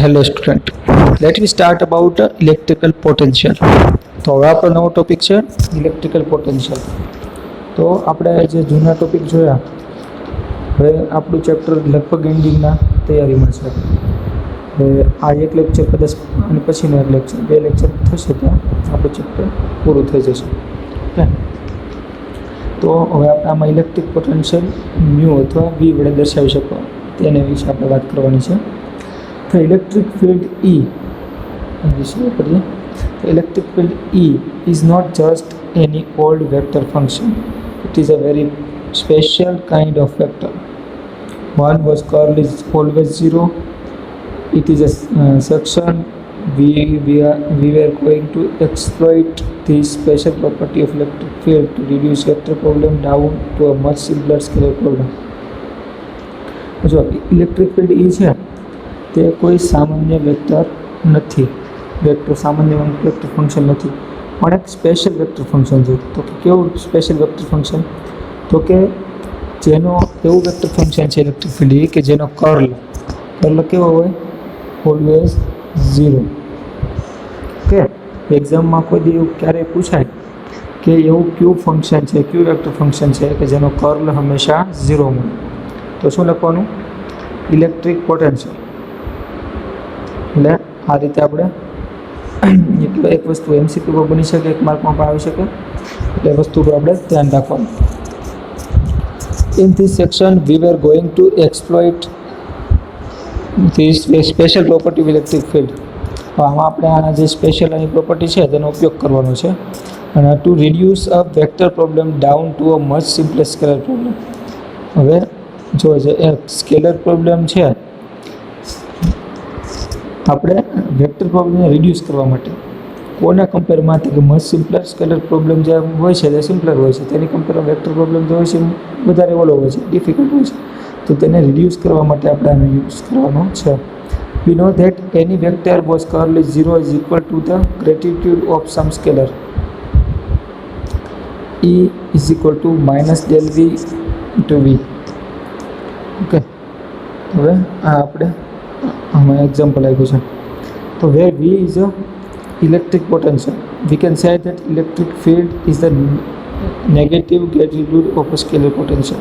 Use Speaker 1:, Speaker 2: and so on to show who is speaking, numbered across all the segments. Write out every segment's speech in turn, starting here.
Speaker 1: Hello student. Let me start about electrical potential. તો હવે આપણો નવો ટોપિક છે ઇલેક્ટ્રિકલ પોટેન્શિયલ. તો આપણે જે જૂના ટોપિક જોયા, હવે આપણું ચેપ્ટર લગભગ એન્ડિંગના તૈયારીમાં છે. હવે આ એક લેક્ચર કદાચ અને પછીનો એક લેક્ચર, 2 લેક્ચર થશે ત્યાં આપણું ચેપ્ટર પૂરું થઈ જશે. ઓકે, તો હવે આપણે આમાં ઇલેક્ટ્રિક પોટેન્શિયલ મ્યુ અથવા વી વડે દર્શાવી શકો તેના વિશે આપણે વાત કરવાની છે. તો ઇલેક્ટ્રિક ફિલ્ડ E શરૂ કરીએ. તો electric field E is not just any old vector function. It is a very special kind of vector. One whose curl is always zero. It is a section we were going to exploit this special property of electric field to reduce vector problem down to a much simpler scalar problem. જો electric field E છે તે કોઈ સામાન્ય vector નથી, સામાન્ય vector function નથી, પણ એક સ્પેશિયલ વેક્ટર ફંક્શન છે. તો કે કેવું સ્પેશિયલ વેક્ટર ફંક્શન? તો કે જેનો એવું વેક્ટર ફંક્શન છે ઇલેક્ટ્રિક ફિલ્ડ E કે જેનો કર્લ કેવો હોય? Always zero. ઓકે, એક્ઝામમાં કોઈ દી એવું ક્યારેય પૂછાય કે એવું કયું ફંક્શન છે, કયું વેક્ટર ફંક્શન છે કે જેનો કર્લ હંમેશા ઝીરો મળે, તો શું લખવાનું? Electric potential. એટલે આ રીતે આપણે એક વસ્તુ MCQ બની શકે, એક માર્કમાં પણ આવી શકે, એટલે વસ્તુ પર આપણે ધ્યાન રાખવાનું. In this section we were going to exploit this special property of electric field. આમાં આપણે આના જે સ્પેશિયલ એની પ્રોપર્ટી છે તેનો ઉપયોગ કરવાનો છે, અને to reduce a vector problem down to a much simple scalar problem. હવે જો જે એક સ્કેલર પ્રોબ્લેમ છે, આપણે વેક્ટર પ્રોબ્લેમને રિડ્યુસ કરવા માટે કોના કમ્પેરમાં કે મચ સિમ્પલર સ્કેલર પ્રોબ્લેમ જે હોય છે તે સિમ્પલર હોય છે, તેની કમ્પેરમાં વેક્ટર પ્રોબ્લેમ જે હોય છે વધારે ઓલો હોય છે, ડિફિકલ્ટ હોય છે. તો તેને રિડ્યુસ કરવા માટે આપણે આનો યુઝ કરવાનો છે. We know that any vector whose curl is 0 is equal to the gratitude of some scalar. E is equal to minus del V into V. Okay, હવે આ આપણે આમાં એક્ઝામ્પલ આપ્યું છે. તો where V is a electric potential, we can say that electric field is the negative gratitude of a scalar potential.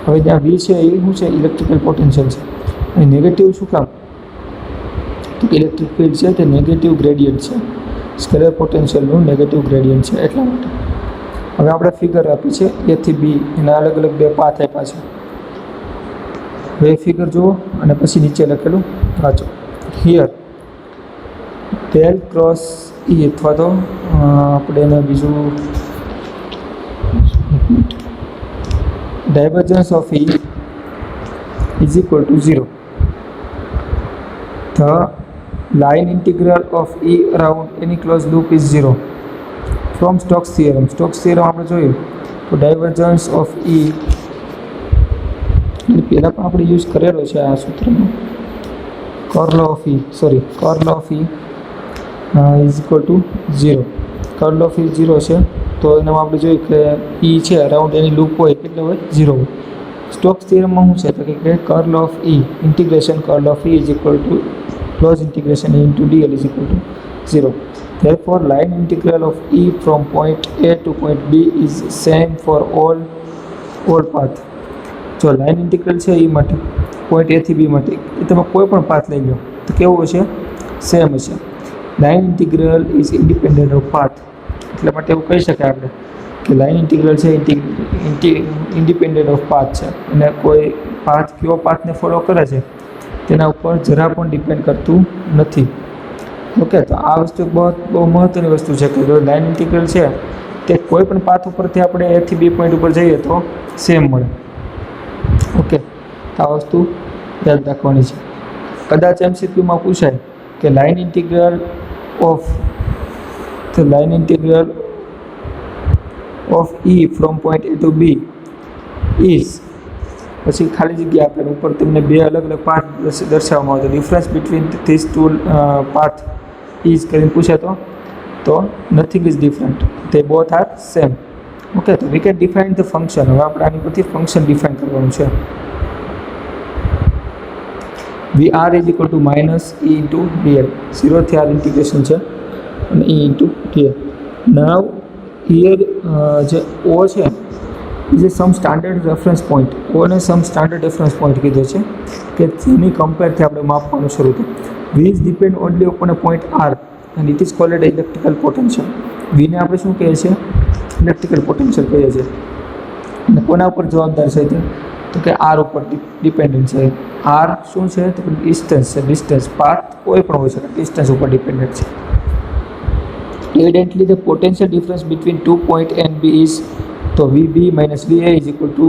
Speaker 1: હવે જ્યાં V છે એ શું છે? ઇલેક્ટ્રિકલ પોટેન્શિયલ છે. અને નેગેટિવ શું કામ? તો ઇલેક્ટ્રિક ફિલ્ડ છે તે નેગેટિવ ગ્રેડિયન્ટ છે, સ્કેલર પોટેન્શિયલનું નેગેટિવ ગ્રેડિયન્ટ છે, એટલા માટે. હવે આપણે ફિગર આપી છે A થી B, એના અલગ અલગ 2 પાથ આપ્યા છે. હવે ફિગર જુઓ અને પછી નીચે લખેલું વાંચો. હિયર ડેલ ક્રોસ E અથવા તો આપણે એને બીજું divergence of E is equal to 0. The line integral of E around any closed loop is 0. From Stokes theorem આપણે જોયું તો divergence of E પહેલાં પણ આપણે યુઝ કરેલો છે આ સૂત્રનો. Curl of E is equal to 0. Curl of E 0 છે, તો એનામાં આપણે જોયું કે E છે અરાઉન્ડ એની લૂપ હોય કેટલે હોય? 0 હોય. સ્ટોક્સ થિયરમમાં શું છે? તો કે curl of E integration curl of E is equal to close integration E into dl is equal to 0. Therefore line integral of E from point A to point B is same for all path. જો line integral છે એ માટે point A થી B માટે એ તમે કોઈ પણ path લઈ લો તો કેવું હશે? સેમ હશે. Line integral is independent of path, એટલા માટે એવું કહી શકાય આપણે કે લાઇન ઇન્ટિગ્રલ છે ઇન્ડિપેન્ડન્ટ ઓફ પાથ છે, અને કોઈ પાથ કયો પાથને ફોલો કરે છે તેના ઉપર જરા પણ ડિપેન્ડ કરતું નથી. ઓકે, તો આ વસ્તુ બહુ મહત્ત્વની વસ્તુ છે કે જો લાઇન ઇન્ટિગ્રલ છે તે કોઈ પણ પાથ ઉપરથી આપણે A થી B પોઈન્ટ ઉપર જઈએ તો સેમ મળે. ઓકે, તો આ વસ્તુ યાદ રાખવાની છે. કદાચ MCQમાં પૂછાય કે line integral of E from point A to B is, પછી ખાલી જગ્યા આપેલ ઉપર તમને 2 અલગ અલગ પાથ દર્શાવવામાં આવે તો difference between this 2 path is કરીને પૂછે તો નથિંગ ઇઝ ડિફરન્ટ, તે બોથ આર સેમ. ઓકે, તો we can define the function. હવે આપણે આની પરથી ફંક્શન ડિફાઇન કરવાનું છે. We are is equal to minus E into DL. 0 થી આર ઇન્ટિગ્રેશન છે અને ઈ ઇન્ટુ ડીએલ. નાવ હિયર જે ઓ છે જે સમ સ્ટાન્ડર્ડ રેફરન્સ પોઈન્ટ, ઓને સમ સ્ટાન્ડર્ડ રેફરન્સ પોઈન્ટ કીધો છે કે જેની કમ્પેરથી આપણે માપવાનું શરૂ થયું. V is depend only upon a point R and it is called electrical potential. વીને આપણે શું કહીએ છીએ? ઇલેક્ટ્રિકલ પોટેન્શિયલ કહીએ છીએ. અને કોના ઉપર જવાબદાર છે તે? તો કે આર ઉપર ડિપેન્ડન્ટ છે. આર શું છે? તો ડિસ્ટન્સ છે. ડિસ્ટન્સ પાથ કોઈ પણ હોઈ શકે, ડિસ્ટન્સ ઉપર ડિપેન્ડન્ટ છે. Evidently the potential difference between 2 point and B is, તો V B minus V A is equal to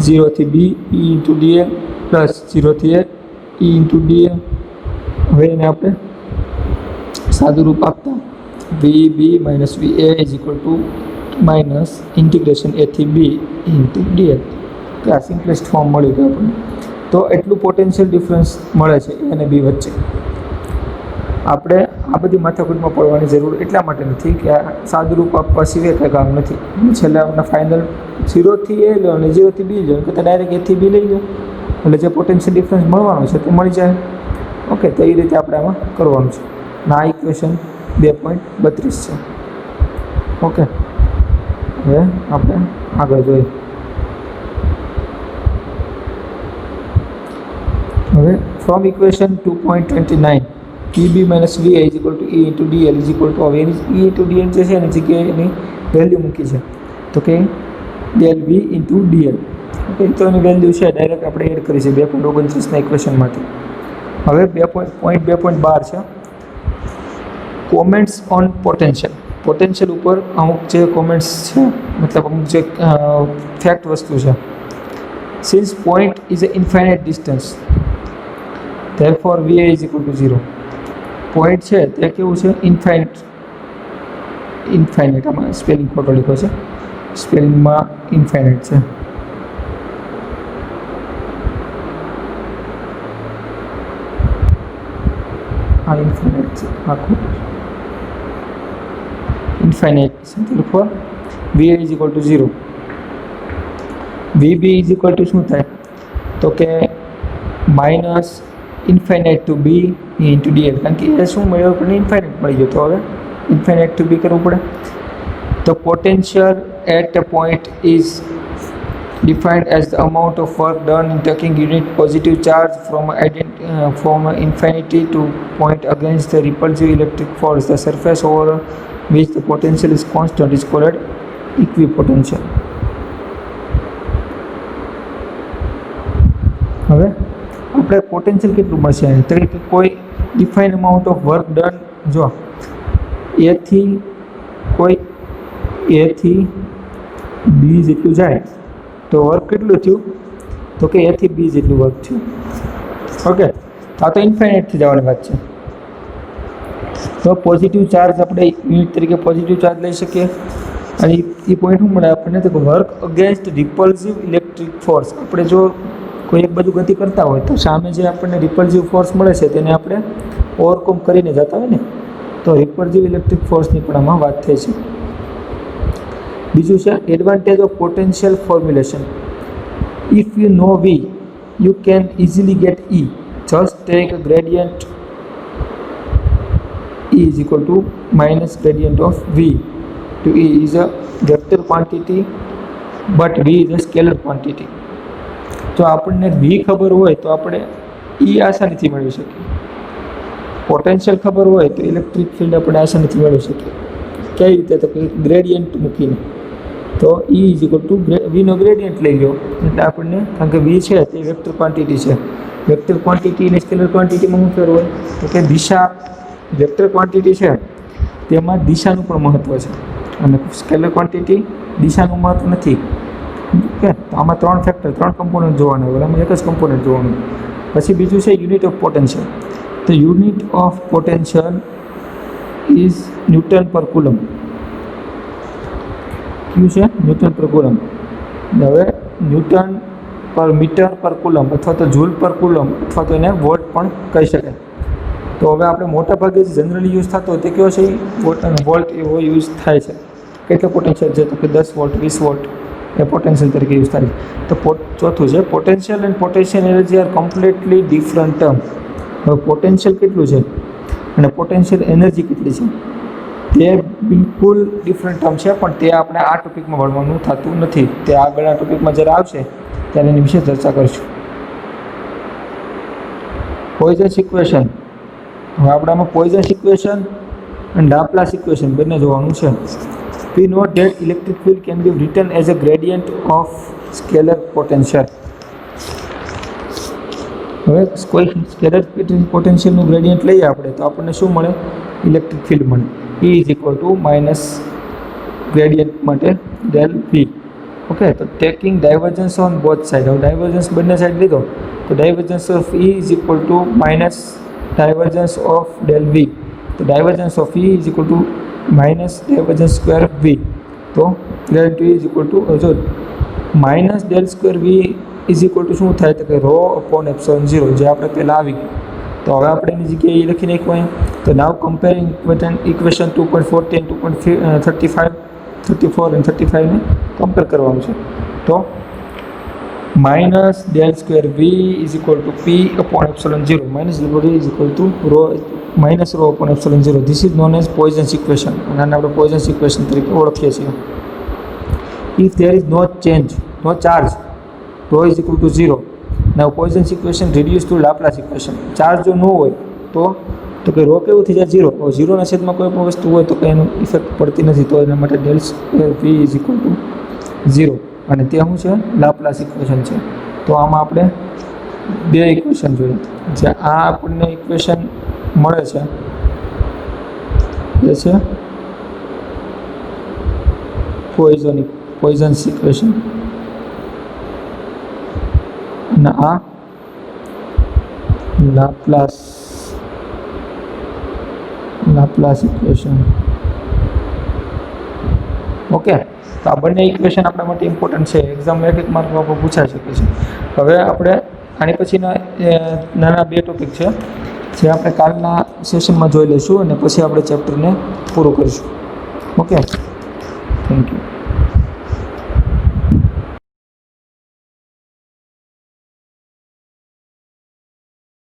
Speaker 1: 0 થી B E into DL plus 0 થી એ ઈ ઇન્ટુ ડીએલ. હવે એને આપણે સાદું રૂપ આપતા V B minus V A is equal to minus integration A થી બી ઇન્ટુ ડીએલ. કે આ સિમ્પલેસ્ટ ફોર્મ મળી ગયું આપણને. તો એટલું પોટેન્શિયલ ડિફરન્સ મળે છે એ અને બી વચ્ચે. આપણે આ બધી માથાકૂટમાં પડવાની જરૂર એટલા માટે નથી કે આ સાદું રૂપ આપવા સિવાય કંઈ કામ નથી. છેલ્લે આપણે ફાઇનલ 0 થી એ લો અને 0 થી બી લો કે ડાયરેક્ટ એથી બી લઈ લો એટલે જે પોટેન્શિયલ ડિફરન્સ મળવાનો છે તે મળી જાય. ઓકે, તો એ રીતે આપણે આમાં કરવાનું છે. ના ઇક્વેશન 2.32 છે. ઓકે, હવે આપણે આગળ જોઈએ. હવે from equation 2.29 V B minus V A is equal to E into DL is equal to, હવે એની ઈ ઇન્ટુ ડીએલ જે છે એની જગ્યાએ એની વેલ્યુ મૂકી છે તો કે del V into DL. Okay, તો એની વેલ્યુ છે ડાયરેક્ટ આપણે એડ કરી છે 2.29ના ઇક્વેશનમાંથી. હવે 2.12 છે કોમેન્ટ્સ ઓન પોટેન્શિયલ. પોટેન્શિયલ ઉપર અમુક જે કોમેન્ટ્સ છે, મતલબ અમુક જે ફેક્ટ વસ્તુ છે. Since point is a infinite distance therefore va is equal to 0. Point છે તે કેવું છે? ઇન્ફાઇનાઇટ. આમાં સ્પેલિંગ ખોટો લખ્યો છે, સ્પેલિંગમાં ઇન્ફાઇનાઇટ છે. આ ઇન્ફાઇનાઇટ છે, આખું ઇન્ફાઇનાઇટ છે. therefore va is equal to 0. vb is equal to શું થાય? તો કે માઇનસ ઇન્ફાઇનાઇટ ટુ બી ઇન્ટુ ડીએલ. કારણ કે એ શું મળ્યું આપણને? ઇન્ફાઇનાઇટ મળી ગયો. તો હવે ઇન્ફાઇનાઇટ ટુ બી કરવું પડે. તો potential at a point is defined as the amount of work done in taking unit positive charge from infinity to point against the repulsive electric force. The surface over which the potential is constant is called equipotential. હવે આપણે potential કેટલું મળશે? તો કે કોઈ define amount of work done, જો એથી કોઈ એથી બી જેટલું જાય તો વર્ક કેટલું થયું? તો કે એથી બી જેટલું વર્ક થયું. ઓકે, આ તો ઇન્ફાઇનાઇટથી જવાની વાત છે. તો પોઝિટિવ ચાર્જ આપણે યુનિટ તરીકે પોઝિટિવ ચાર્જ લઈ શકીએ. અને એ પોઈન્ટ શું મળે આપણને? તો વર્ક અગેન્સ્ટ રિપલ્સિવ ઇલેક્ટ્રિક ફોર્સ. આપણે જો કોઈ એક બાજુ ગતિ કરતા હોય તો સામે જે આપણને રિપલ્સિવ ફોર્સ મળે છે તેને આપણે ઓવરકમ કરીને જતા હોય ને, તો રિપલ્સિવ ઇલેક્ટ્રિક ફોર્સની પણ આમાં વાત થઈ છે. બીજું છે advantage of potential formulation. If you know V you can easily get E. Just take a gradient E is equal to minus gradient of V to E is a vector quantity but V is a scalar quantity. જો આપણને V ખબર હોય તો આપણે E આસાનીથી મેળવી શકીએ. Potential ખબર હોય તો ઇલેક્ટ્રિક ફિલ્ડ આપણે આસાનીથી મેળવી શકીએ. કઈ રીતે? તો ગ્રેડિયન્ટ મૂકીને. તો E is equal to V નો ગ્રેડિયન્ટ લઈ લો એટલે આપણને, કારણ કે V છે તે વેક્ટર ક્વોન્ટિટી છે. વેક્ટર ક્વોન્ટિટી અને સ્કેલર ક્વોન્ટિટીમાં શું ફેર હોય? તો કે દિશા. વેક્ટર ક્વોન્ટિટી છે તેમાં દિશાનું પણ મહત્ત્વ છે અને સ્કેલર ક્વોન્ટિટી દિશાનું મહત્ત્વ નથી. ઓકે, તો આમાં 3 ફેક્ટર 3 કમ્પોનન્ટ જોવાના હોય, આમાં એક જ કમ્પોનન્ટ જોવાનું. પછી બીજું છે યુનિટ ઓફ પોટેન્શિયલ. તો unit of potential is newton પર કુલમ. કયું છે? ન્યૂટન પર કુલમ. હવે ન્યૂટન પર મીટર પર કુલમ અથવા તો જૂલ પર કુલમ અથવા તો એને વોટ પણ કહી શકાય. તો હવે આપણે મોટા ભાગે જે જનરલી યુઝ થતો હોય તે કયો છે? વોલ્ટ એવો યુઝ થાય છે. કેટલો પોટેન્શિયલ છે? તો કે 10 વોલ્ટ, 20 વોલ્ટ. એ પોટેન્શિયલ તરીકે યુઝ થાય છે. તો ચોથું છે potential and potential energy are completely different term. હવે પોટેન્શિયલ કેટલું છે અને પોટેન્શિયલ એનર્જી કેટલી છે તે બિલકુલ ડિફરન્ટ ટર્મ છે, પણ તે આપણે આ ટોપિકમાં ભણવાનું થતું નથી. તે આગળના ટોપિકમાં જ્યારે આવશે ત્યારે એની વિશે ચર્ચા કરીશું. પોઈઝન્સ ઇક્વેશન. હવે આપણામાં પોઈઝન્સ ઇક્વેશન અને લાપ્લાસ ઇક્વેશન બંને જોવાનું છે. We know that electric field can be written as a gradient of scalar potential. હવે કોઈ સ્કેલર પોટેન્શિયલનું ગ્રેડિયન્ટ લઈએ આપણે તો આપણને શું મળે? ઇલેક્ટ્રિક ફિલ્ડ મળે. E is equal to minus gradient માટે ડેલ V. ઓકે, તો taking divergence on both side. હવે ડાયવર્જન્સ બંને સાઈડ લીધો તો divergence of E is equal to minus divergence of del V. તો divergence of E is equal to minus divergence square V. તો del two is equal to જો minus del square V is equal to શું થાય? તો કે row upon epsilon 0, જે આપણે પહેલાં આવી ગયું. તો હવે આપણે એની જગ્યાએ એ લખી નાખવું અહીંયા. તો નાવ કમ્પેરિંગ ઇક્વેશન 2.14, 2.35, 34 અને 35 ને કમ્પેર કરવાનું છે. તો minus del square V is equal to P upon epsilon 0 minus del V is equal to rho minus rho upon epsilon 0. This is known as Poisson's equation, અને આને આપણે પોઈઝન્સ ઇક્વેશન તરીકે ઓળખીએ છીએ. If there is no charge, rho is equal to 0. Now Poisson's equation reduce to Laplace equation. Charge જો ન હોય તો કે રો કેવું થઈ જાય? 0. હવે 0ના છેદમાં કોઈ પણ વસ્તુ હોય તો કંઈ એનું ઇફેક્ટ પડતી નથી. તો એના માટે del square V is equal to 0, અને તે શું છે? લાપ્લાસ ઇક્વેશન છે. તો આમાં આપણે બે ઇક્વેશન જોઈએ. જે આ આપણને ઇક્વેશન મળે છે એ છે પોઈઝન્સ ઇક્વેશન, અને આ લાપ્લાસ ઇક્વેશન. ઓકે, તો આ બંને ઇક્વેશન આપણા માટે ઇમ્પોર્ટન્ટ છે. એક્ઝામમાં એક માર્કમાં આપણે પૂછાઈ શકે છે. હવે આપણે આની પછીના નાના બે ટોપિક છે જે આપણે કાલના સેશનમાં જોઈ લઈશું, અને પછી આપણે ચેપ્ટરને પૂરું કરીશું. Okay, thank you.